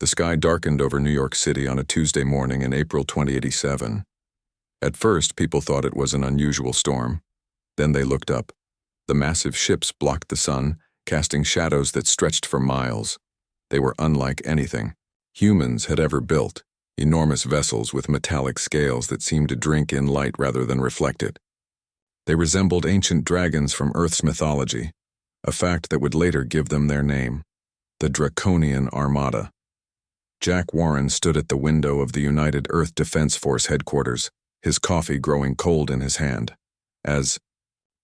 The sky darkened over New York City on a Tuesday morning in April 2087. At first, people thought it was an unusual storm. Then they looked up. The massive ships blocked the sun, casting shadows that stretched for miles. They were unlike anything humans had ever built, enormous vessels with metallic scales that seemed to drink in light rather than reflect it. They resembled ancient dragons from Earth's mythology, a fact that would later give them their name, the Draconian Armada. Jack Warren stood at the window of the United Earth Defense Force headquarters, his coffee growing cold in his hand. As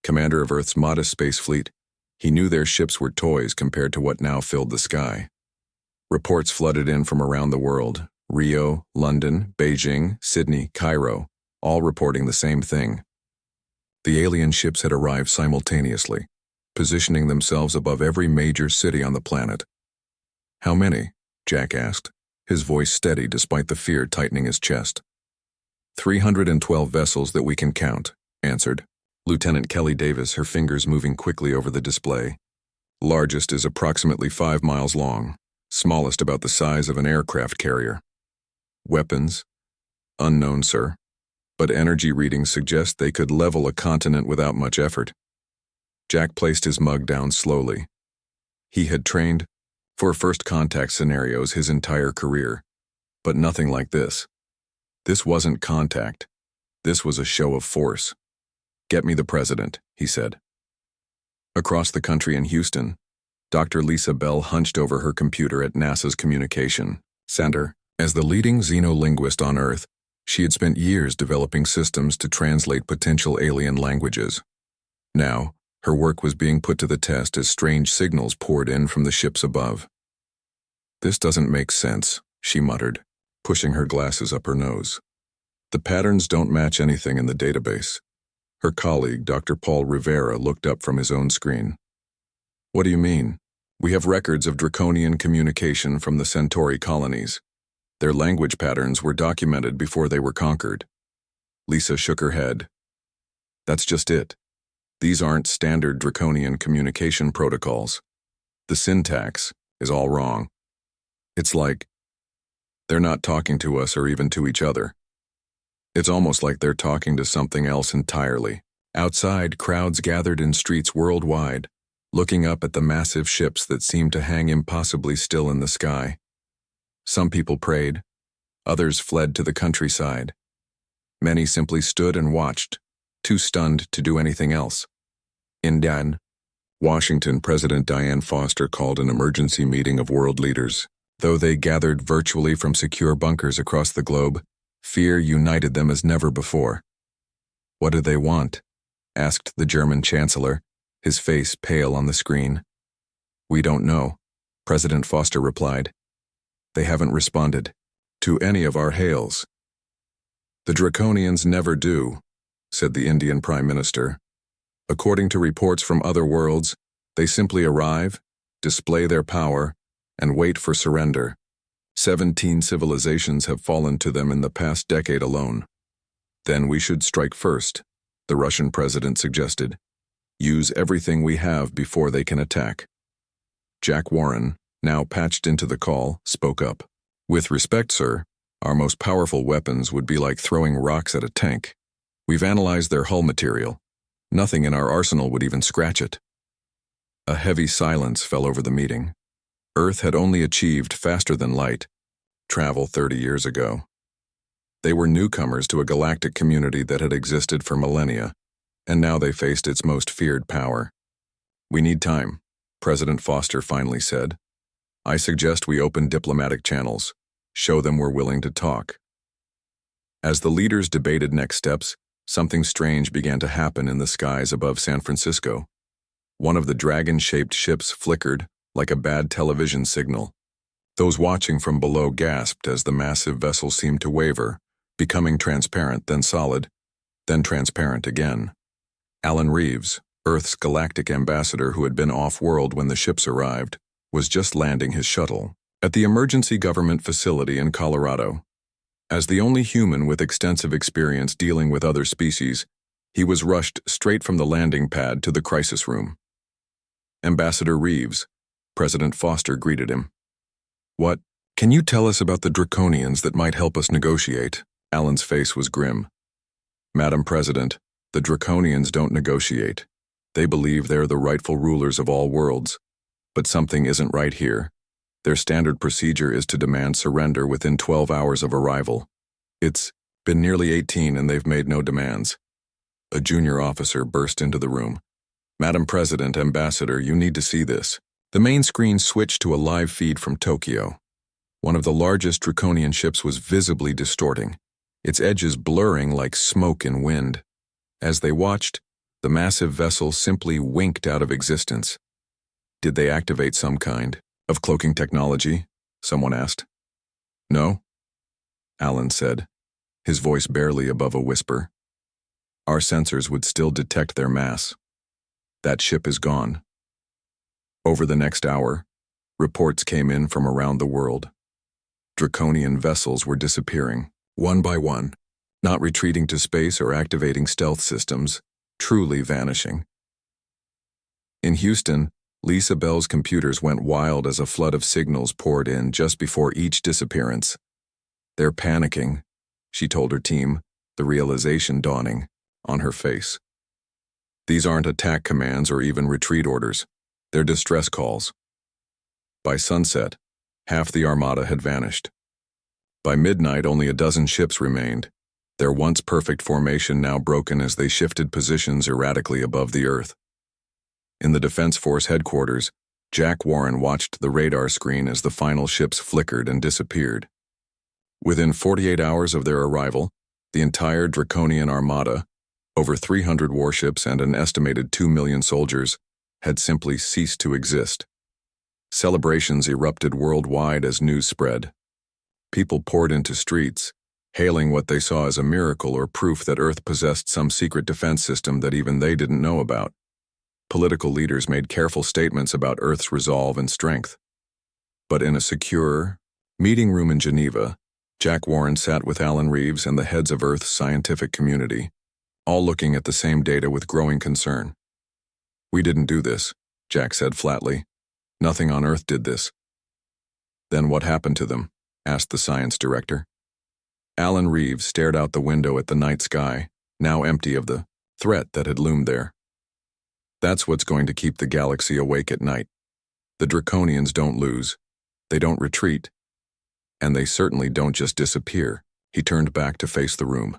commander of Earth's modest space fleet, he knew their ships were toys compared to what now filled the sky. Reports flooded in from around the world, Rio, London, Beijing, Sydney, Cairo, all reporting the same thing. The alien ships had arrived simultaneously, positioning themselves above every major city on the planet. "How many?" Jack asked, his voice steady despite the fear tightening his chest. 312 vessels that we can count, answered Lieutenant Kelly Davis, her fingers moving quickly over the display. Largest is approximately 5 miles long, smallest about the size of an aircraft carrier. Weapons? Unknown, sir. But energy readings suggest they could level a continent without much effort. Jack placed his mug down slowly. He had trained for first contact scenarios his entire career, but nothing like this. This wasn't contact. This was a show of force. "Get me the president," he said. Across the country in Houston, Dr. Lisa Bell hunched over her computer at NASA's Communication Center. As the leading xenolinguist on Earth, she had spent years developing systems to translate potential alien languages. Now, her work was being put to the test as strange signals poured in from the ships above. "This doesn't make sense," she muttered, pushing her glasses up her nose. "The patterns don't match anything in the database." Her colleague, Dr. Paul Rivera, looked up from his own screen. "What do you mean?" "We have records of draconian communication from the Centauri colonies. Their language patterns were documented before they were conquered." Lisa shook her head. "That's just it. These aren't standard draconian communication protocols. The syntax is all wrong. It's like they're not talking to us or even to each other. It's almost like they're talking to something else entirely." Outside, crowds gathered in streets worldwide, looking up at the massive ships that seemed to hang impossibly still in the sky. Some people prayed, others fled to the countryside. Many simply stood and watched, too stunned to do anything else. In Washington, President Diane Foster called an emergency meeting of world leaders. Though they gathered virtually from secure bunkers across the globe, fear united them as never before. "What do they want?" asked the German Chancellor, his face pale on the screen. "We don't know," President Foster replied. "They haven't responded to any of our hails." "The Draconians never do," said the Indian Prime Minister. "According to reports from other worlds, they simply arrive, display their power, and wait for surrender. 17 civilizations have fallen to them in the past decade alone." "Then we should strike first," the Russian president suggested. "Use everything we have before they can attack." Jack Warren, now patched into the call, spoke up. "With respect, sir, our most powerful weapons would be like throwing rocks at a tank. We've analyzed their hull material. Nothing in our arsenal would even scratch it." A heavy silence fell over the meeting. Earth had only achieved faster than light travel 30 years ago. They were newcomers to a galactic community that had existed for millennia, and now they faced its most feared power. "We need time," President Foster finally said. "I suggest we open diplomatic channels, show them we're willing to talk." As the leaders debated next steps, something strange began to happen in the skies above San Francisco. One of the dragon-shaped ships flickered like a bad television signal. Those watching from below gasped as the massive vessel seemed to waver, becoming transparent, then solid, then transparent again. Alan Reeves, Earth's galactic ambassador who had been off-world when the ships arrived, was just landing his shuttle at the emergency government facility in Colorado. As the only human with extensive experience dealing with other species, he was rushed straight from the landing pad to the crisis room. "Ambassador Reeves," President Foster greeted him. "What?" Can you tell us about the Draconians that might help us negotiate? Alan's face was grim. Madam President, the Draconians don't negotiate. They believe they're the rightful rulers of all worlds. But something isn't right here. Their standard procedure is to demand surrender within 12 hours of arrival. It's been nearly 18 and they've made no demands. A junior officer burst into the room. Madam President, Ambassador, you need to see this. The main screen switched to a live feed from Tokyo. One of the largest Draconian ships was visibly distorting, its edges blurring like smoke in wind. As they watched, the massive vessel simply winked out of existence. Did they activate some kind of cloaking technology? Someone asked. No, Alan said, his voice barely above a whisper. Our sensors would still detect their mass. That ship is gone. Over the next hour, reports came in from around the world. Draconian vessels were disappearing, one by one, not retreating to space or activating stealth systems, truly vanishing. In Houston, Lisa Bell's computers went wild as a flood of signals poured in just before each disappearance. They're panicking, she told her team, the realization dawning on her face. These aren't attack commands or even retreat orders. They're distress calls. By sunset, half the armada had vanished. By midnight, only a dozen ships remained, their once perfect formation now broken as they shifted positions erratically above the Earth. In the Defense Force headquarters, Jack Warren watched the radar screen as the final ships flickered and disappeared. Within 48 hours of their arrival, the entire Draconian Armada, over 300 warships and an estimated 2 million soldiers, had simply ceased to exist. Celebrations erupted worldwide as news spread. People poured into streets, hailing what they saw as a miracle or proof that Earth possessed some secret defense system that even they didn't know about. Political leaders made careful statements about Earth's resolve and strength. But in a secure meeting room in Geneva, Jack Warren sat with Alan Reeves and the heads of Earth's scientific community, all looking at the same data with growing concern. We didn't do this, Jack said flatly. Nothing on Earth did this. Then what happened to them? Asked the science director. Alan Reeves stared out the window at the night sky, now empty of the threat that had loomed there. That's what's going to keep the galaxy awake at night. The Draconians don't lose. They don't retreat. And they certainly don't just disappear. He turned back to face the room.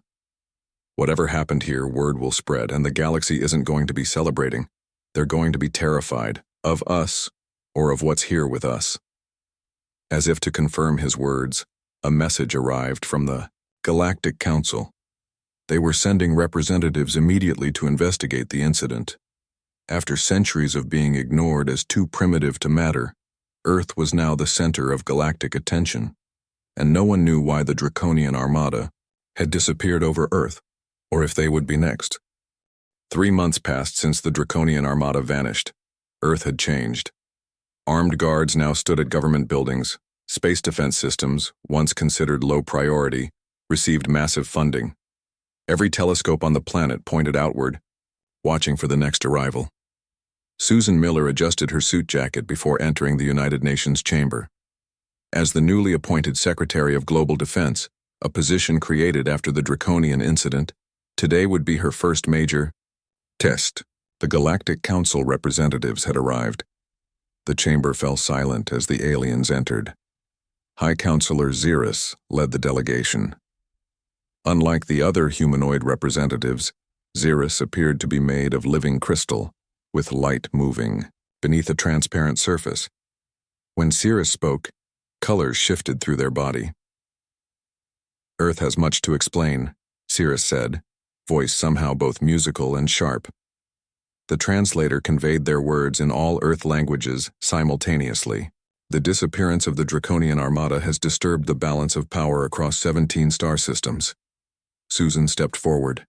Whatever happened here, word will spread, and the galaxy isn't going to be celebrating. They're going to be terrified of us or of what's here with us. As if to confirm his words, a message arrived from the Galactic Council. They were sending representatives immediately to investigate the incident. After centuries of being ignored as too primitive to matter, Earth was now the center of galactic attention, and no one knew why the Draconian Armada had disappeared over Earth, or if they would be next. 3 months passed since the Draconian Armada vanished. Earth had changed. Armed guards now stood at government buildings. Space defense systems, once considered low priority, received massive funding. Every telescope on the planet pointed outward, watching for the next arrival. Susan Miller adjusted her suit jacket before entering the United Nations chamber. As the newly appointed Secretary of Global Defense, a position created after the Draconian incident, today would be her first major test. The Galactic Council representatives had arrived. The chamber fell silent as the aliens entered. High Counselor Xeris led the delegation. Unlike the other humanoid representatives, Xeris appeared to be made of living crystal, with light moving beneath a transparent surface. When Xeris spoke, colors shifted through their body. Earth has much to explain, Xeris said, voice somehow both musical and sharp. The translator conveyed their words in all Earth languages simultaneously. The disappearance of the Draconian Armada has disturbed the balance of power across 17 star systems. Susan stepped forward.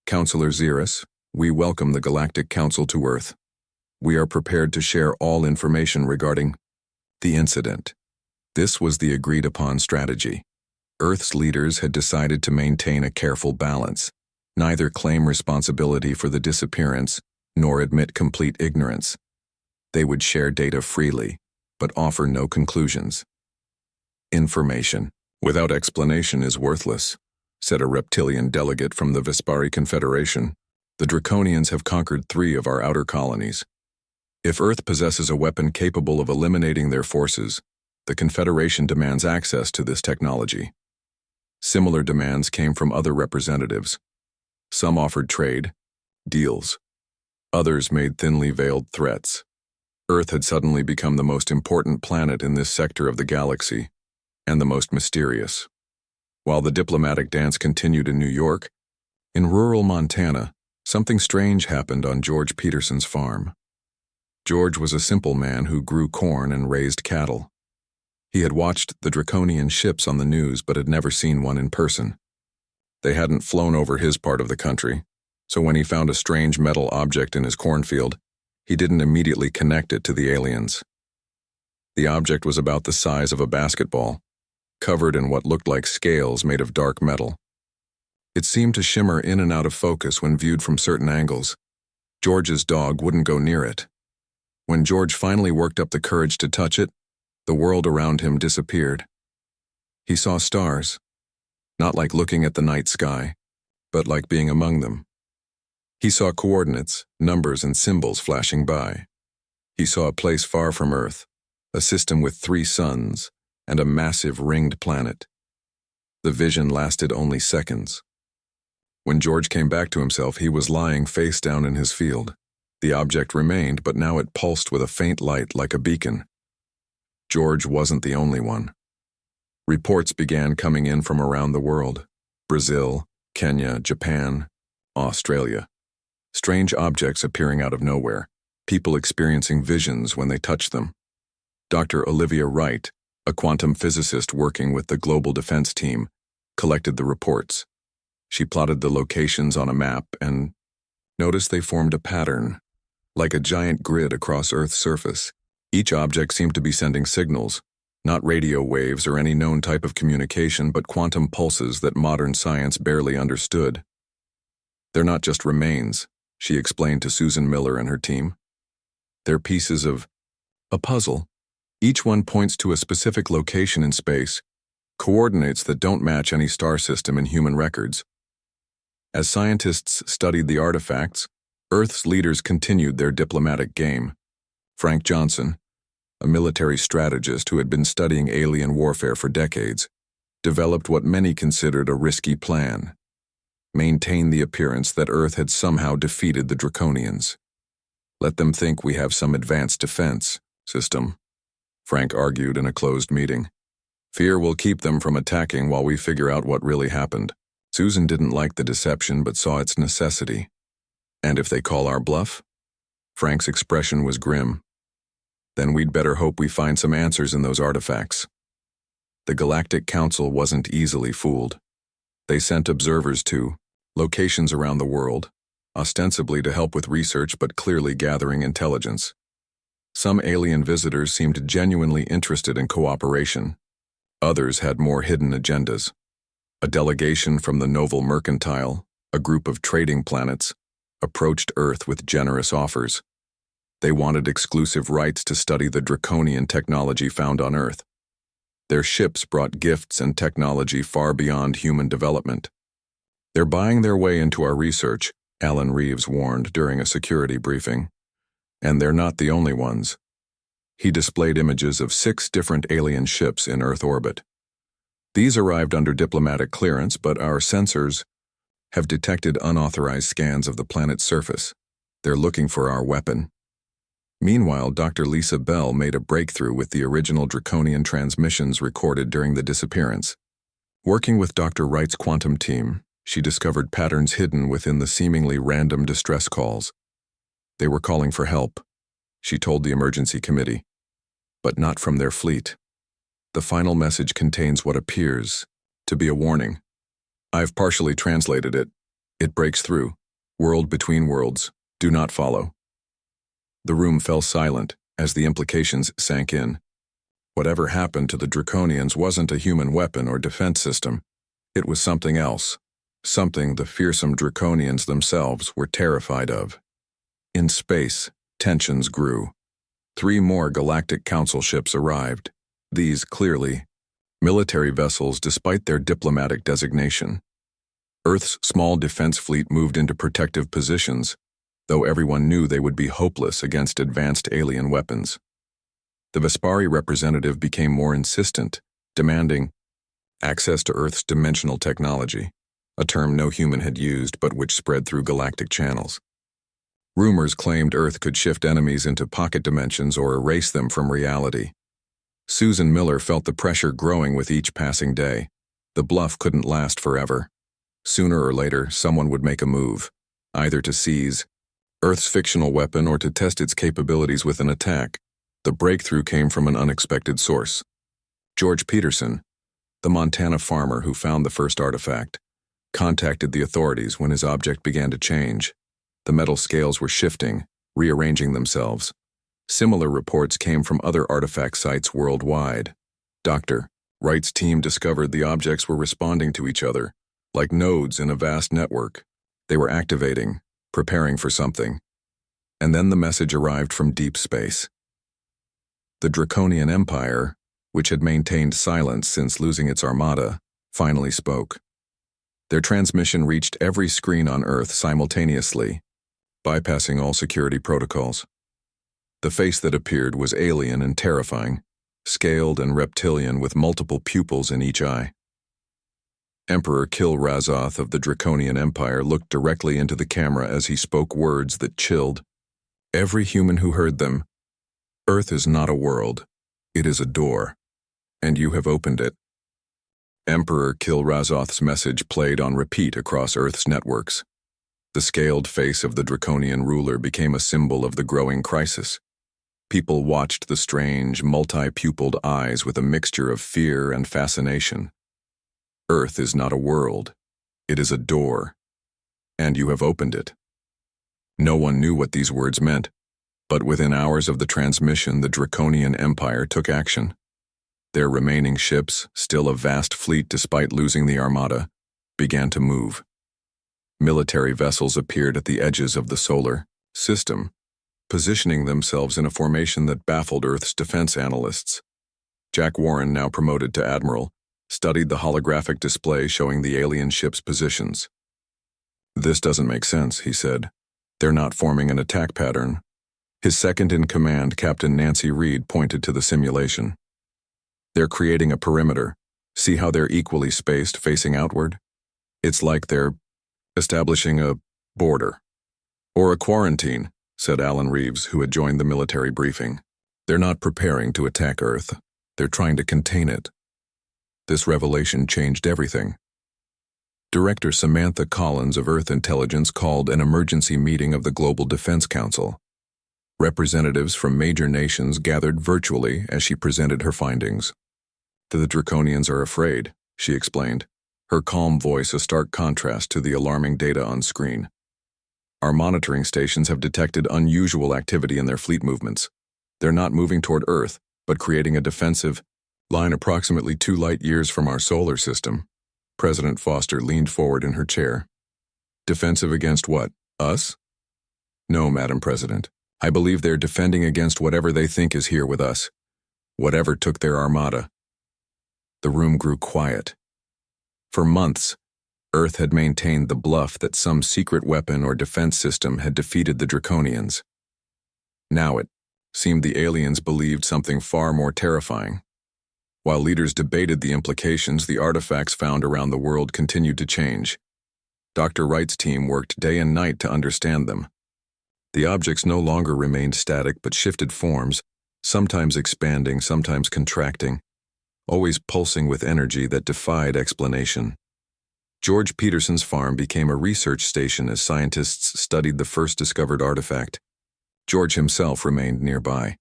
Counselor Xeris, we welcome the Galactic Council to Earth. We are prepared to share all information regarding the incident. This was the agreed-upon strategy. Earth's leaders had decided to maintain a careful balance, neither claim responsibility for the disappearance nor admit complete ignorance. They would share data freely, but offer no conclusions. Information without explanation is worthless, said a reptilian delegate from the Vespari Confederation. The Draconians have conquered 3 of our outer colonies. If Earth possesses a weapon capable of eliminating their forces, the Confederation demands access to this technology. Similar demands came from other representatives. Some offered trade, deals. Others made thinly veiled threats. Earth had suddenly become the most important planet in this sector of the galaxy, and the most mysterious. While the diplomatic dance continued in New York, in rural Montana, something strange happened on George Peterson's farm. George was a simple man who grew corn and raised cattle. He had watched the Draconian ships on the news but had never seen one in person. They hadn't flown over his part of the country, so when he found a strange metal object in his cornfield, he didn't immediately connect it to the aliens. The object was about the size of a basketball, covered in what looked like scales made of dark metal. It seemed to shimmer in and out of focus when viewed from certain angles. George's dog wouldn't go near it. When George finally worked up the courage to touch it, the world around him disappeared. He saw stars, not like looking at the night sky, but like being among them. He saw coordinates, numbers, and symbols flashing by. He saw a place far from Earth, a system with 3 suns, and a massive ringed planet. The vision lasted only seconds. When George came back to himself, he was lying face down in his field. The object remained, but now it pulsed with a faint light like a beacon. George wasn't the only one. Reports began coming in from around the world: Brazil, Kenya, Japan, Australia. Strange objects appearing out of nowhere, people experiencing visions when they touched them. Dr. Olivia Wright, a quantum physicist working with the Global Defense Team, collected the reports. She plotted the locations on a map and noticed they formed a pattern, like a giant grid across Earth's surface. Each object seemed to be sending signals, not radio waves or any known type of communication, but quantum pulses that modern science barely understood. They're not just remains, she explained to Susan Miller and her team. They're pieces of a puzzle. Each one points to a specific location in space, coordinates that don't match any star system in human records. As scientists studied the artifacts, Earth's leaders continued their diplomatic game. Frank Johnson, a military strategist who had been studying alien warfare for decades, developed what many considered a risky plan: maintain the appearance that Earth had somehow defeated the Draconians. Let them think we have some advanced defense system, Frank argued in a closed meeting. Fear will keep them from attacking while we figure out what really happened. Susan didn't like the deception but saw its necessity. And if they call our bluff? Frank's expression was grim. Then we'd better hope we find some answers in those artifacts. The Galactic Council wasn't easily fooled. They sent observers to locations around the world, ostensibly to help with research but clearly gathering intelligence. Some alien visitors seemed genuinely interested in cooperation. Others had more hidden agendas. A delegation from the Novel Mercantile, a group of trading planets, approached Earth with generous offers. They wanted exclusive rights to study the draconian technology found on Earth. Their ships brought gifts and technology far beyond human development. They're buying their way into our research, Alan Reeves warned during a security briefing. And they're not the only ones. He displayed images of 6 different alien ships in Earth orbit. These arrived under diplomatic clearance, but our sensors have detected unauthorized scans of the planet's surface. They're looking for our weapon. Meanwhile, Dr. Lisa Bell made a breakthrough with the original draconian transmissions recorded during the disappearance. Working with Dr. Wright's quantum team, she discovered patterns hidden within the seemingly random distress calls. They were calling for help, she told the emergency committee, but not from their fleet. The final message contains what appears to be a warning. I've partially translated it. It breaks through. World between worlds. Do not follow. The room fell silent as the implications sank in. Whatever happened to the Draconians wasn't a human weapon or defense system. It was something else, something the fearsome Draconians themselves were terrified of. In space, tensions grew. 3 more Galactic Council ships arrived. These, clearly, military vessels despite their diplomatic designation. Earth's small defense fleet moved into protective positions, though everyone knew they would be hopeless against advanced alien weapons. The Vespari representative became more insistent, demanding access to Earth's dimensional technology, a term no human had used but which spread through galactic channels. Rumors claimed Earth could shift enemies into pocket dimensions or erase them from reality. Susan Miller felt the pressure growing with each passing day. The bluff couldn't last forever. Sooner or later, someone would make a move, either to seize Earth's fictional weapon or to test its capabilities with an attack. The breakthrough came from an unexpected source. George Peterson, the Montana farmer who found the first artifact, contacted the authorities when his object began to change. The metal scales were shifting, rearranging themselves. Similar reports came from other artifact sites worldwide. Dr. Wright's team discovered the objects were responding to each other, like nodes in a vast network. They were activating, preparing for something. And then the message arrived from deep space. The Draconian Empire, which had maintained silence since losing its armada, finally spoke. Their transmission reached every screen on Earth simultaneously, bypassing all security protocols. The face that appeared was alien and terrifying, scaled and reptilian with multiple pupils in each eye. Emperor Kil-Razoth of the Draconian Empire looked directly into the camera as he spoke words that chilled every human who heard them. Earth is not a world, it is a door, and you have opened it. Emperor Kil-Razoth's message played on repeat across Earth's networks. The scaled face of the Draconian ruler became a symbol of the growing crisis. People watched the strange, multi-pupiled eyes with a mixture of fear and fascination. Earth is not a world, it is a door, and you have opened it. No one knew what these words meant, but within hours of the transmission, the Draconian Empire took action. Their remaining ships, still a vast fleet despite losing the armada, began to move. Military vessels appeared at the edges of the solar system, positioning themselves in a formation that baffled Earth's defense analysts. Jack Warren, now promoted to admiral, studied the holographic display showing the alien ships' positions. "This doesn't make sense," he said. "They're not forming an attack pattern." His second-in-command, Captain Nancy Reed, pointed to the simulation. "They're creating a perimeter. See how they're equally spaced, facing outward? It's like they're establishing a border." "Or a quarantine," said Alan Reeves, who had joined the military briefing. "They're not preparing to attack Earth. They're trying to contain it." This revelation changed everything. Director Samantha Collins of Earth Intelligence called an emergency meeting of the Global Defense Council. Representatives from major nations gathered virtually as she presented her findings. "The Draconians are afraid," she explained, her calm voice a stark contrast to the alarming data on screen. "Our monitoring stations have detected unusual activity in their fleet movements. They're not moving toward Earth, but creating a defensive line approximately 2 light years from our solar system." President Foster leaned forward in her chair. "Defensive against what? Us?" "No, Madam President. I believe they're defending against whatever they think is here with us. Whatever took their armada." The room grew quiet. For months, Earth had maintained the bluff that some secret weapon or defense system had defeated the Draconians. Now it seemed the aliens believed something far more terrifying. While leaders debated the implications, the artifacts found around the world continued to change. Dr. Wright's team worked day and night to understand them. The objects no longer remained static but shifted forms, sometimes expanding, sometimes contracting, always pulsing with energy that defied explanation. George Peterson's farm became a research station as scientists studied the first discovered artifact. George himself remained nearby,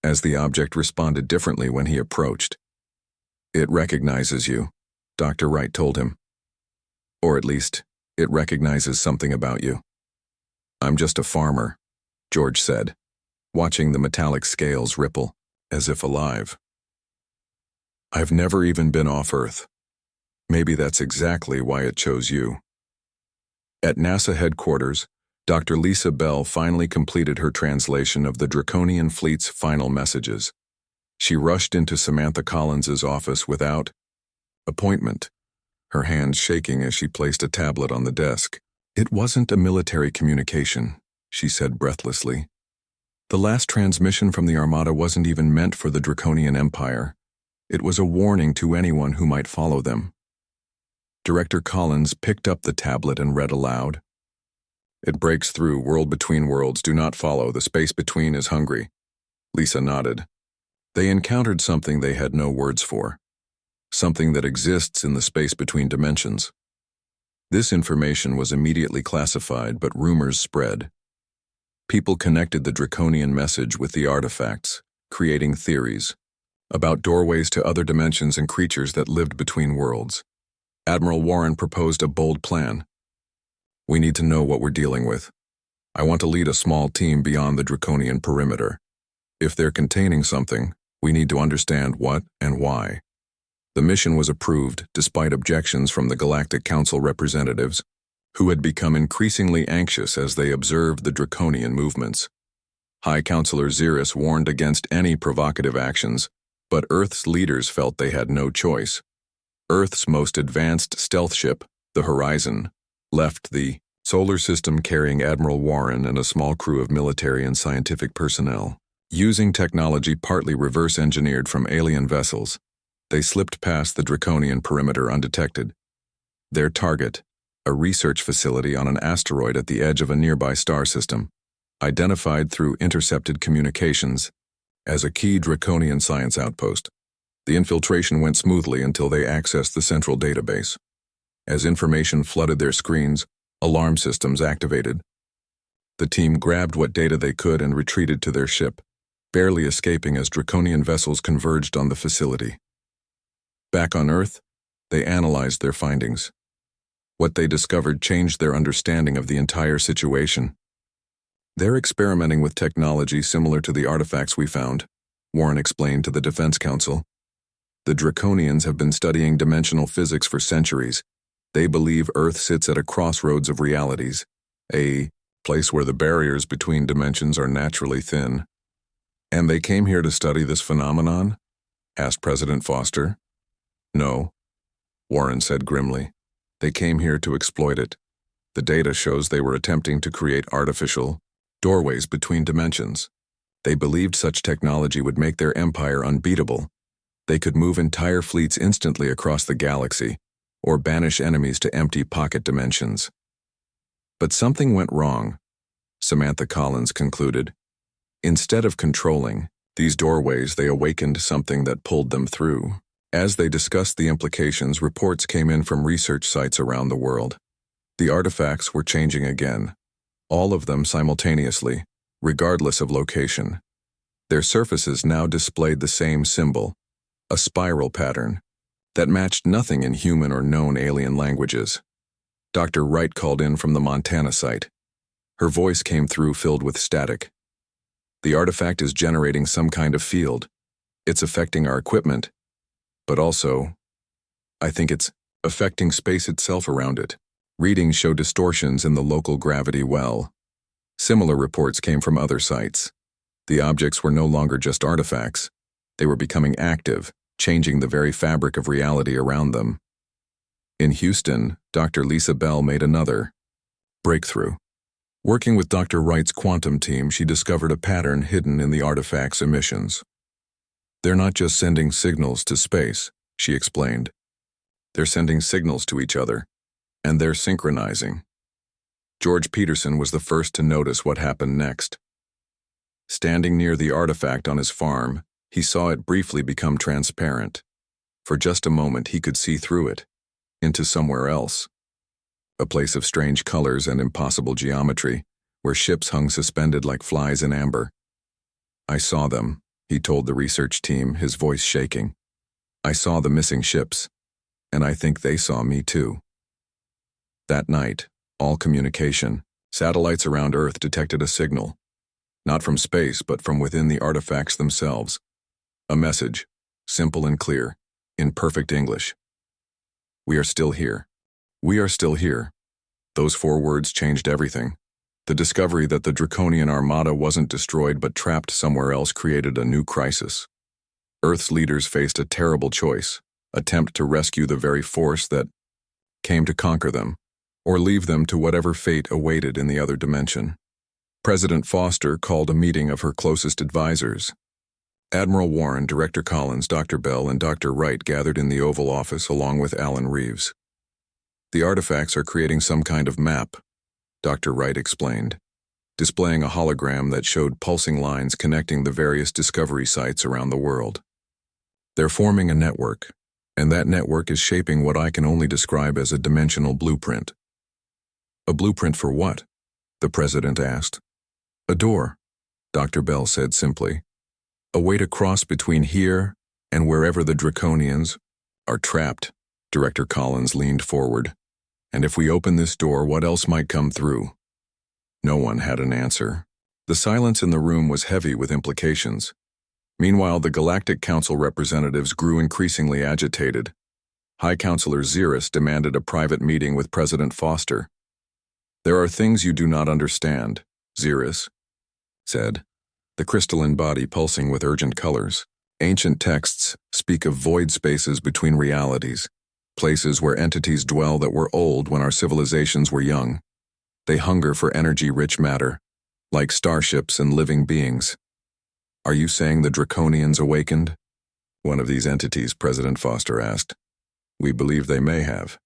as the object responded differently when he approached. "It recognizes you," Dr. Wright told him. "Or at least, it recognizes something about you." "I'm just a farmer," George said, watching the metallic scales ripple, as if alive. "I've never even been off Earth. Maybe that's exactly why it chose you." At NASA headquarters, Dr. Lisa Bell finally completed her translation of the Draconian fleet's final messages. She rushed into Samantha Collins's office without Appointment, her hands shaking as she placed a tablet on the desk. It wasn't a military communication, she said breathlessly. The last transmission from the Armada wasn't even meant for the Draconian Empire. It was a warning to anyone who might follow them. Director Collins picked up the tablet and read aloud. It breaks through. World between worlds. Do not follow. The space between is hungry. Lisa nodded. They encountered something they had no words for. Something that exists in the space between dimensions. This information was immediately classified, but rumors spread. People connected the Draconian message with the artifacts, creating theories about doorways to other dimensions and creatures that lived between worlds. Admiral Warren proposed a bold plan. We need to know what we're dealing with. I want to lead a small team beyond the Draconian perimeter. If they're containing something, we need to understand what and why. The mission was approved despite objections from the Galactic Council representatives, who had become increasingly anxious as they observed the Draconian movements. High Counselor Xeris warned against any provocative actions, but Earth's leaders felt they had no choice. Earth's most advanced stealth ship, the Horizon, left the solar system carrying Admiral Warren and a small crew of military and scientific personnel. Using technology partly reverse-engineered from alien vessels, they slipped past the Draconian perimeter undetected. Their target, a research facility on an asteroid at the edge of a nearby star system, identified through intercepted communications as a key Draconian science outpost. The infiltration went smoothly until they accessed the central database. As information flooded their screens, alarm systems activated. The team grabbed what data they could and retreated to their ship, barely escaping as Draconian vessels converged on the facility. Back on Earth, they analyzed their findings. What they discovered changed their understanding of the entire situation. They're experimenting with technology similar to the artifacts we found, Warren explained to the Defense Council. The Draconians have been studying dimensional physics for centuries. They believe Earth sits at a crossroads of realities, a place where the barriers between dimensions are naturally thin. And they came here to study this phenomenon? Asked President Foster. No, Warren said grimly. They came here to exploit it. The data shows they were attempting to create artificial doorways between dimensions. They believed such technology would make their empire unbeatable. They could move entire fleets instantly across the galaxy, or banish enemies to empty pocket dimensions. But something went wrong, Samantha Collins concluded. Instead of controlling these doorways, they awakened something that pulled them through. As they discussed the implications, reports came in from research sites around the world. The artifacts were changing again, all of them simultaneously, regardless of location. Their surfaces now displayed the same symbol, a spiral pattern, that matched nothing in human or known alien languages. Dr. Wright called in from the Montana site. Her voice came through filled with static. The artifact is generating some kind of field. It's affecting our equipment, but also, I think it's affecting space itself around it. Readings show distortions in the local gravity well. Similar reports came from other sites. The objects were no longer just artifacts. They were becoming active, changing the very fabric of reality around them. In Houston, Dr. Lisa Bell made another breakthrough. Working with Dr. Wright's quantum team, she discovered a pattern hidden in the artifact's emissions. They're not just sending signals to space, she explained. They're sending signals to each other, and they're synchronizing. George Peterson was the first to notice what happened next. Standing near the artifact on his farm, he saw it briefly become transparent. For just a moment, he could see through it, into somewhere else. A place of strange colors and impossible geometry, where ships hung suspended like flies in amber. I saw them, he told the research team, his voice shaking. I saw the missing ships, and I think they saw me too. That night, all communication, satellites around Earth detected a signal, not from space but from within the artifacts themselves. A message, simple and clear, in perfect English. We are still here. We are still here. Those 4 words changed everything. The discovery that the Draconian Armada wasn't destroyed but trapped somewhere else created a new crisis. Earth's leaders faced a terrible choice: attempt to rescue the very force that came to conquer them, or leave them to whatever fate awaited in the other dimension. President Foster called a meeting of her closest advisors. Admiral Warren, Director Collins, Dr. Bell, and Dr. Wright gathered in the Oval Office along with Alan Reeves. The artifacts are creating some kind of map, Dr. Wright explained, displaying a hologram that showed pulsing lines connecting the various discovery sites around the world. They're forming a network, and that network is shaping what I can only describe as a dimensional blueprint. A blueprint for what? The President asked. A door, Dr. Bell said simply. A way to cross between here and wherever the Draconians are trapped. Director Collins leaned forward. And if we open this door, what else might come through? No one had an answer. The silence in the room was heavy with implications. Meanwhile, the Galactic Council representatives grew increasingly agitated. High Counselor Xeris demanded a private meeting with President Foster. There are things you do not understand, Xeris said, the crystalline body pulsing with urgent colors. Ancient texts speak of void spaces between realities, places where entities dwell that were old when our civilizations were young. They hunger for energy-rich matter, like starships and living beings. Are you saying the Draconians awakened? One of these entities, President Foster asked. We believe they may have.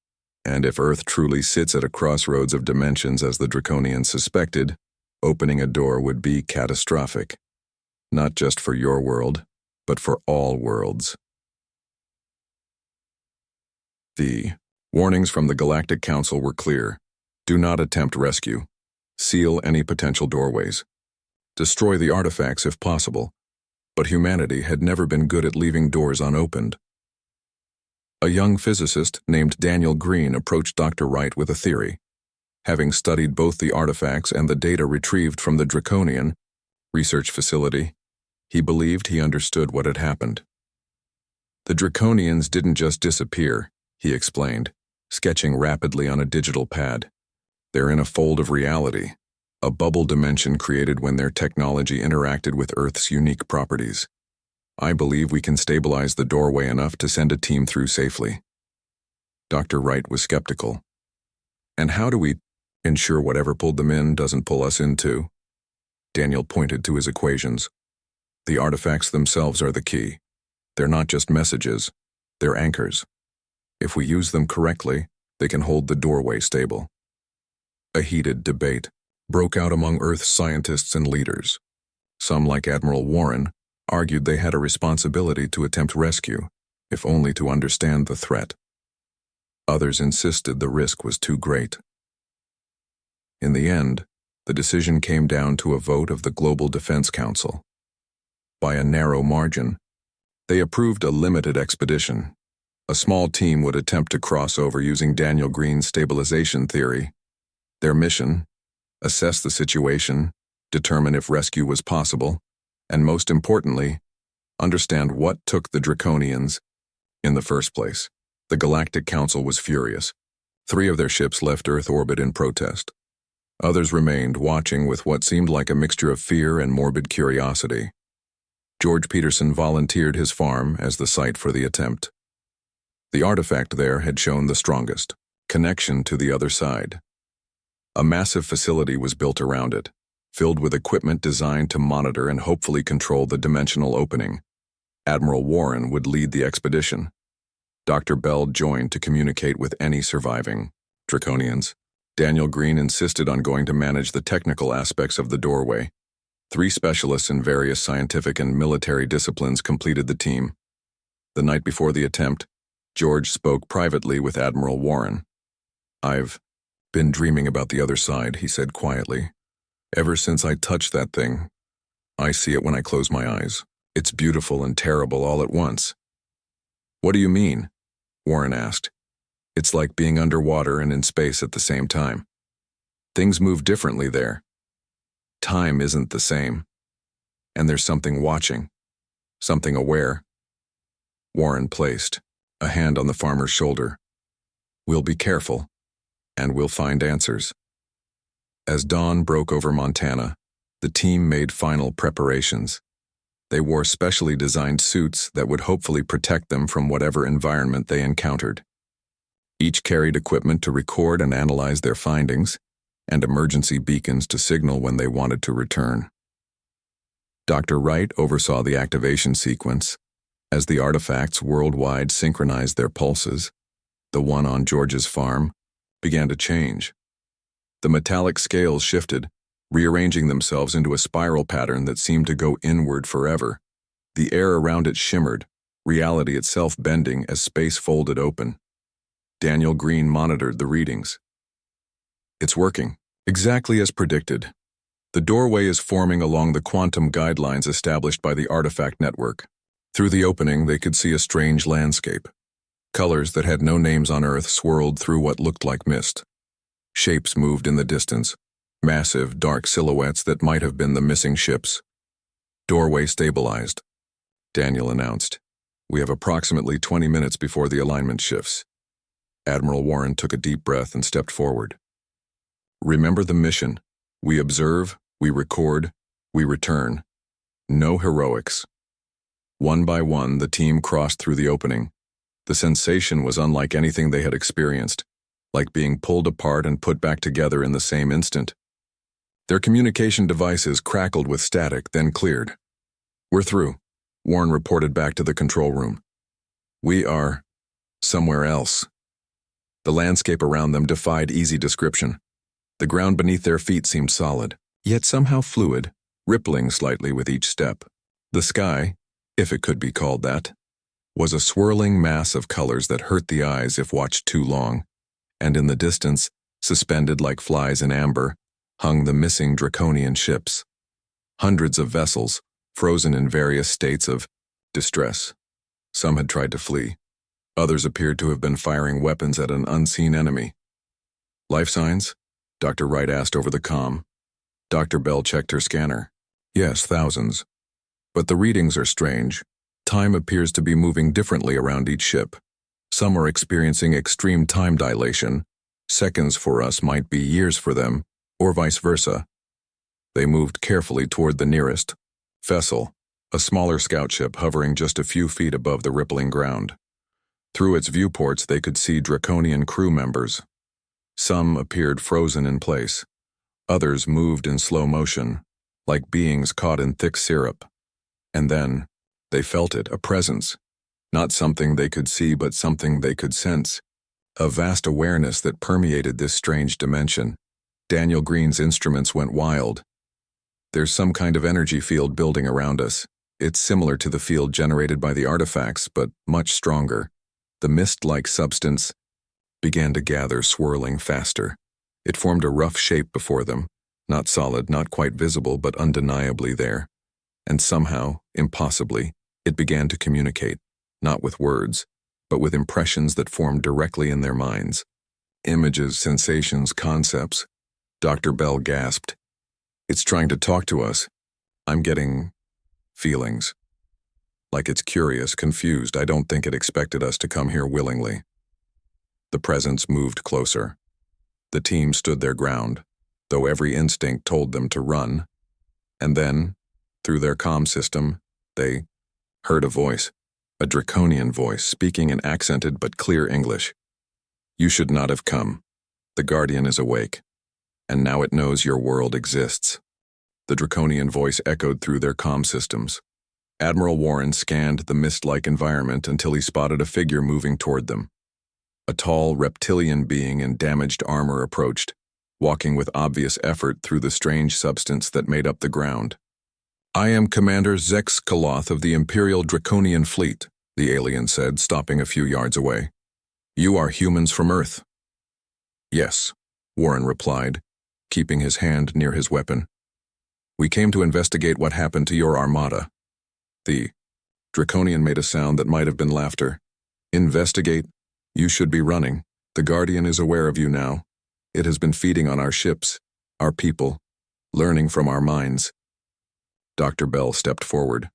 And if Earth truly sits at a crossroads of dimensions as the Draconians suspected, opening a door would be catastrophic. Not just for your world, but for all worlds. The warnings from the Galactic Council were clear. Do not attempt rescue. Seal any potential doorways. Destroy the artifacts if possible. But humanity had never been good at leaving doors unopened. A young physicist named Daniel Green approached Dr. Wright with a theory. Having studied both the artifacts and the data retrieved from the Draconian research facility, he believed he understood what had happened. The Draconians didn't just disappear, he explained, sketching rapidly on a digital pad. They're in a fold of reality, a bubble dimension created when their technology interacted with Earth's unique properties. I believe we can stabilize the doorway enough to send a team through safely. Dr. Wright was skeptical. And how do we ensure whatever pulled them in doesn't pull us in too? Daniel pointed to his equations. The artifacts themselves are the key. They're not just messages, they're anchors. If we use them correctly, they can hold the doorway stable. A heated debate broke out among Earth's scientists and leaders. Some, like Admiral Warren, argued they had a responsibility to attempt rescue, if only to understand the threat. Others insisted the risk was too great. In the end, the decision came down to a vote of the Global Defense Council. By a narrow margin, they approved a limited expedition. A small team would attempt to cross over using Daniel Green's stabilization theory. Their mission: assess the situation, determine if rescue was possible, and most importantly, understand what took the Draconians in the first place. The Galactic Council was furious. 3 of their ships left Earth orbit in protest. Others remained, watching with what seemed like a mixture of fear and morbid curiosity. George Peterson volunteered his farm as the site for the attempt. The artifact there had shown the strongest connection to the other side. A massive facility was built around it, filled with equipment designed to monitor and hopefully control the dimensional opening. Admiral Warren would lead the expedition. Dr. Bell joined to communicate with any surviving Draconians. Daniel Green insisted on going to manage the technical aspects of the doorway. 3 specialists in various scientific and military disciplines completed the team. The night before the attempt, George spoke privately with Admiral Warren. I've been dreaming about the other side, he said quietly. Ever since I touched that thing, I see it when I close my eyes. It's beautiful and terrible all at once. What do you mean? Warren asked. It's like being underwater and in space at the same time. Things move differently there. Time isn't the same. And there's something watching, something aware. Warren placed a hand on the farmer's shoulder. We'll be careful, and we'll find answers. As dawn broke over Montana, the team made final preparations. They wore specially designed suits that would hopefully protect them from whatever environment they encountered. Each carried equipment to record and analyze their findings, and emergency beacons to signal when they wanted to return. Dr. Wright oversaw the activation sequence. As the artifacts worldwide synchronized their pulses, the one on George's farm began to change. The metallic scales shifted, rearranging themselves into a spiral pattern that seemed to go inward forever. The air around it shimmered, reality itself bending as space folded open. Daniel Green monitored the readings. It's working, exactly as predicted. The doorway is forming along the quantum guidelines established by the artifact network. Through the opening, they could see a strange landscape. Colors that had no names on Earth swirled through what looked like mist. Shapes moved in the distance, massive, dark silhouettes that might have been the missing ships. Doorway stabilized. Daniel announced, "We have approximately 20 minutes before the alignment shifts." Admiral Warren took a deep breath and stepped forward. "Remember the mission. We observe, we record, we return. No heroics." One by one, the team crossed through the opening. The sensation was unlike anything they had experienced, like being pulled apart and put back together in the same instant. Their communication devices crackled with static, then cleared. "We're through," Warren reported back to the control room. "We are somewhere else." The landscape around them defied easy description. The ground beneath their feet seemed solid, yet somehow fluid, rippling slightly with each step. The sky, if it could be called that, was a swirling mass of colors that hurt the eyes if watched too long, and in the distance, suspended like flies in amber, hung the missing Draconian ships. Hundreds of vessels, frozen in various states of distress. Some had tried to flee. Others appeared to have been firing weapons at an unseen enemy. "Life signs?" Dr. Wright asked over the comm. Dr. Bell checked her scanner. "Yes, thousands. But the readings are strange. Time appears to be moving differently around each ship. Some are experiencing extreme time dilation. Seconds for us might be years for them, or vice versa." They moved carefully toward the nearest vessel, a smaller scout ship hovering just a few feet above the rippling ground. Through its viewports, they could see Draconian crew members. Some appeared frozen in place. Others moved in slow motion, like beings caught in thick syrup. And then, they felt it, a presence. Not something they could see, but something they could sense. A vast awareness that permeated this strange dimension. Daniel Green's instruments went wild. "There's some kind of energy field building around us. It's similar to the field generated by the artifacts, but much stronger." The mist-like substance began to gather, swirling faster. It formed a rough shape before them, not solid, not quite visible, but undeniably there. And somehow, impossibly, it began to communicate, not with words, but with impressions that formed directly in their minds. Images, sensations, concepts. Dr. Bell gasped. "It's trying to talk to us. I'm getting feelings. Like it's curious, confused. I don't think it expected us to come here willingly." The presence moved closer. The team stood their ground, though every instinct told them to run. And then, through their comm system, they heard a voice, a Draconian voice, speaking in accented but clear English. "You should not have come. The Guardian is awake, and now it knows your world exists." The Draconian voice echoed through their comm systems. Admiral Warren scanned the mist-like environment until he spotted a figure moving toward them. A tall, reptilian being in damaged armor approached, walking with obvious effort through the strange substance that made up the ground. "I am Commander Zex Kaloth of the Imperial Draconian Fleet," the alien said, stopping a few yards away. "You are humans from Earth." "Yes," Warren replied, keeping his hand near his weapon. "We came to investigate what happened to your armada." The Draconian made a sound that might have been laughter. "Investigate? You should be running. The Guardian is aware of you now. It has been feeding on our ships, our people, learning from our minds." Dr. Bell stepped forward.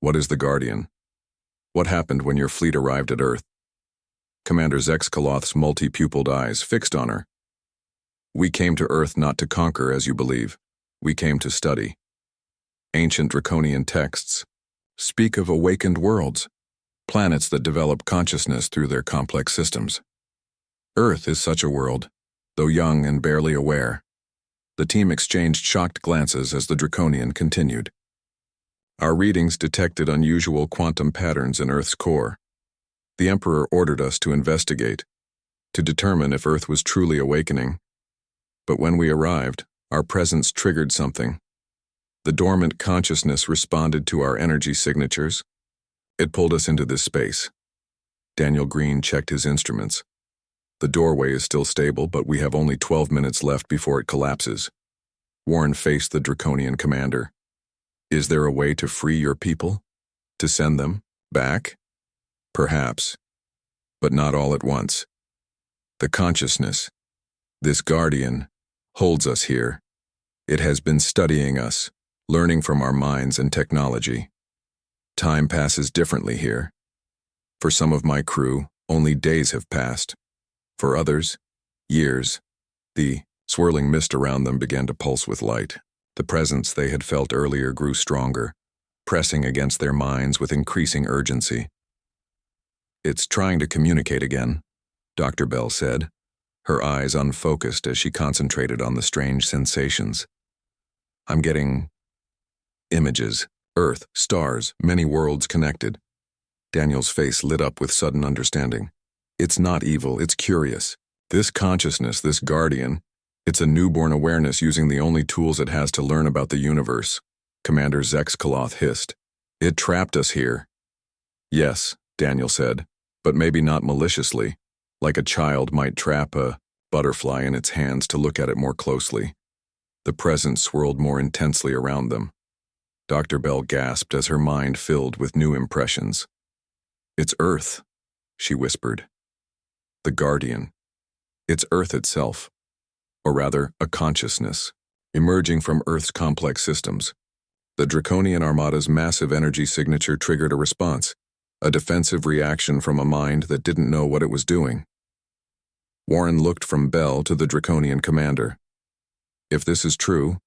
"What is the Guardian? What happened when your fleet arrived at Earth?" Commander Zex Kaloth's multi-pupiled eyes fixed on her. "We came to Earth not to conquer, as you believe. We came to study." Ancient Draconian texts speak of awakened worlds, planets that develop consciousness through their complex systems. Earth is such a world, though young and barely aware. The team exchanged shocked glances as the Draconian continued. Our readings detected unusual quantum patterns in Earth's core. The Emperor ordered us to investigate, to determine if Earth was truly awakening. But when we arrived, our presence triggered something. The dormant consciousness responded to our energy signatures. It pulled us into this space. Daniel Green checked his instruments. The doorway is still stable, but we have only 12 minutes left before it collapses. Warren faced the Draconian commander. Is there a way to free your people? To send them back? Perhaps, but not all at once. The consciousness, this guardian, holds us here. It has been studying us, learning from our minds and technology. Time passes differently here. For some of my crew, only days have passed. For others, years. The swirling mist around them began to pulse with light. The presence they had felt earlier grew stronger, pressing against their minds with increasing urgency. It's trying to communicate again, Dr. Bell said, her eyes unfocused as she concentrated on the strange sensations. I'm getting images, Earth, stars, many worlds connected. Daniel's face lit up with sudden understanding. It's not evil, it's curious. This consciousness, this guardian, it's a newborn awareness using the only tools it has to learn about the universe, Commander Zexkaloth hissed. It trapped us here. Yes, Daniel said, but maybe not maliciously, like a child might trap a butterfly in its hands to look at it more closely. The presence swirled more intensely around them. Dr. Bell gasped as her mind filled with new impressions. It's Earth, she whispered. The Guardian. It's Earth itself, or rather, a consciousness, emerging from Earth's complex systems. The Draconian Armada's massive energy signature triggered a response, a defensive reaction from a mind that didn't know what it was doing. Warren looked from Bell to the Draconian commander. If this is true,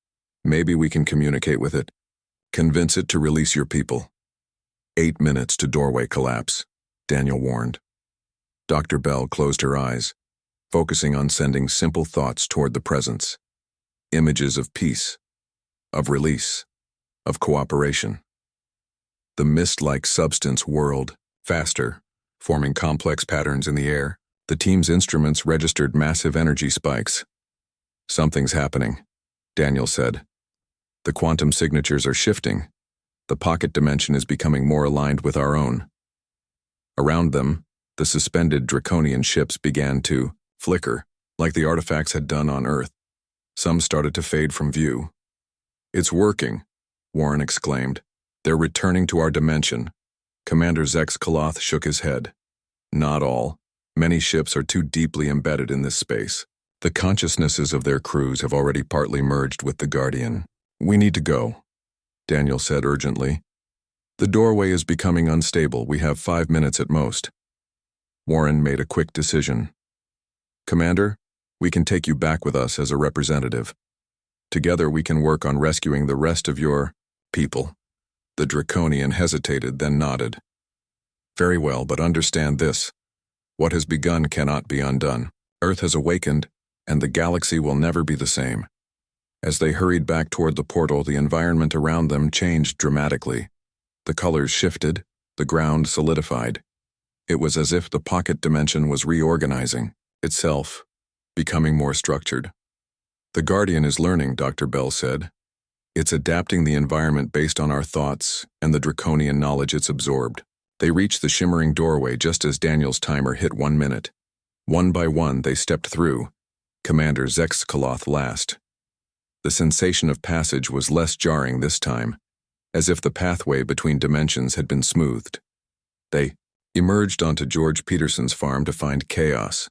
maybe we can communicate with it. Convince it to release your people. 8 minutes to doorway collapse, Daniel warned. Dr. Bell closed her eyes, focusing on sending simple thoughts toward the presence. Images of peace, of release, of cooperation. The mist-like substance whirled, faster, forming complex patterns in the air. The team's instruments registered massive energy spikes. Something's happening, Daniel said. The quantum signatures are shifting. The pocket dimension is becoming more aligned with our own. Around them, the suspended Draconian ships began to flicker, like the artifacts had done on Earth. Some started to fade from view. It's working, Warren exclaimed. They're returning to our dimension. Commander Zexkaloth shook his head. Not all. Many ships are too deeply embedded in this space. The consciousnesses of their crews have already partly merged with the Guardian. We need to go, Daniel said urgently. The doorway is becoming unstable. We have 5 minutes at most. Warren made a quick decision. Commander, we can take you back with us as a representative. Together we can work on rescuing the rest of your people. The Draconian hesitated, then nodded. Very well, but understand this. What has begun cannot be undone. Earth has awakened, and the galaxy will never be the same. As they hurried back toward the portal, the environment around them changed dramatically. The colors shifted, the ground solidified. It was as if the pocket dimension was reorganizing itself, becoming more structured. The Guardian is learning, Dr. Bell said. It's adapting the environment based on our thoughts and the Draconian knowledge it's absorbed. They reached the shimmering doorway just as Daniel's timer hit 1 minute. One by one, they stepped through, Commander Zexkaloth last. The sensation of passage was less jarring this time, as if the pathway between dimensions had been smoothed. They emerged onto George Peterson's farm to find chaos.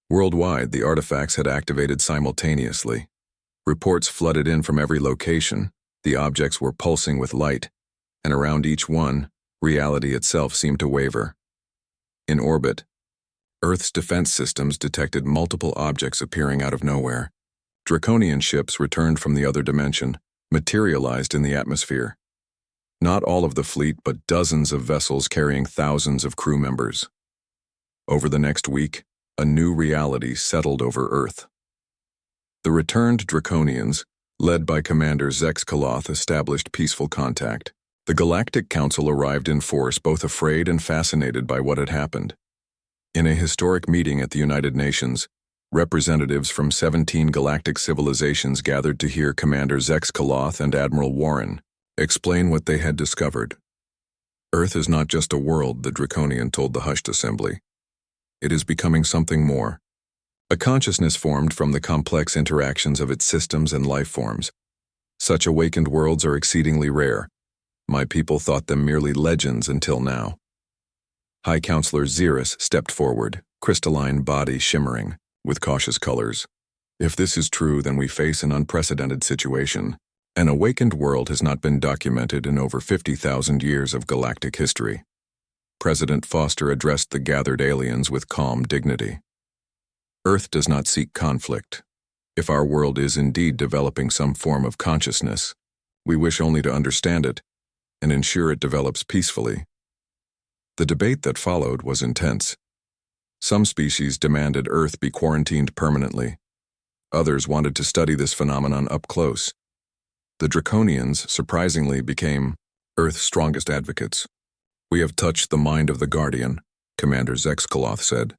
Worldwide, the artifacts had activated simultaneously. Reports flooded in from every location. The objects were pulsing with light, and around each one, reality itself seemed to waver. In orbit, Earth's defense systems detected multiple objects appearing out of nowhere. Draconian ships returned from the other dimension, materialized in the atmosphere. Not all of the fleet, but dozens of vessels carrying thousands of crew members. Over the next week, a new reality settled over Earth. The returned Draconians, led by Commander Zex Kaloth, established peaceful contact. The Galactic Council arrived in force, both afraid and fascinated by what had happened. In a historic meeting at the United Nations, representatives from 17 galactic civilizations gathered to hear Commander Zex Kaloth and Admiral Warren explain what they had discovered. Earth is not just a world, the Draconian told the hushed assembly. It is becoming something more. A consciousness formed from the complex interactions of its systems and life forms. Such awakened worlds are exceedingly rare. My people thought them merely legends until now. High Counselor Xeris stepped forward, crystalline body shimmering, with cautious colors. If this is true, then we face an unprecedented situation. An awakened world has not been documented in over 50,000 years of galactic history. President Foster addressed the gathered aliens with calm dignity. Earth does not seek conflict. If our world is indeed developing some form of consciousness, we wish only to understand it and ensure it develops peacefully. The debate that followed was intense. Some species demanded Earth be quarantined permanently. Others wanted to study this phenomenon up close. The Draconians, surprisingly, became Earth's strongest advocates. "We have touched the mind of the Guardian," Commander Zex Kaloth said.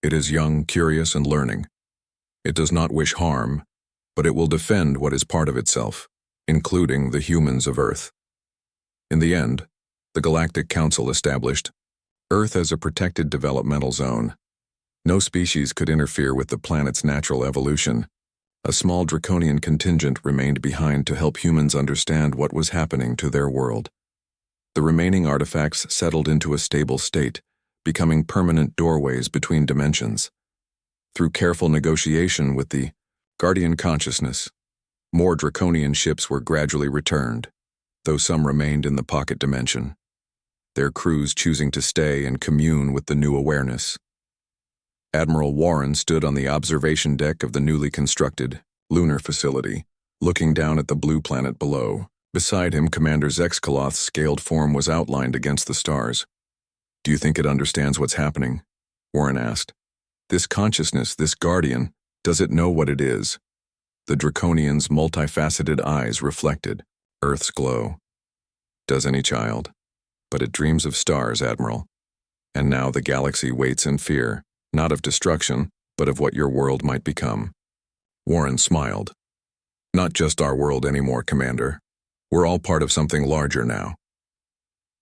"It is young, curious, and learning. It does not wish harm, but it will defend what is part of itself, including the humans of Earth." In the end, the Galactic Council established Earth as a protected developmental zone. No species could interfere with the planet's natural evolution. A small Draconian contingent remained behind to help humans understand what was happening to their world. The remaining artifacts settled into a stable state, becoming permanent doorways between dimensions. Through careful negotiation with the Guardian Consciousness, more Draconian ships were gradually returned, though some remained in the pocket dimension, their crews choosing to stay and commune with the new awareness. Admiral Warren stood on the observation deck of the newly constructed lunar facility, looking down at the blue planet below. Beside him, Commander Zex Kaloth's scaled form was outlined against the stars. "Do you think it understands what's happening?" Warren asked. "This consciousness, this guardian, does it know what it is?" The Draconian's multifaceted eyes reflected Earth's glow. "Does any child? But it dreams of stars, Admiral. And now the galaxy waits in fear, not of destruction, but of what your world might become." Warren smiled. "Not just our world anymore, Commander. We're all part of something larger now."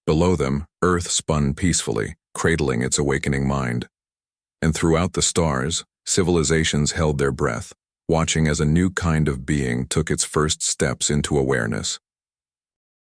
Below them, Earth spun peacefully, cradling its awakening mind. And throughout the stars, civilizations held their breath, watching as a new kind of being took its first steps into awareness.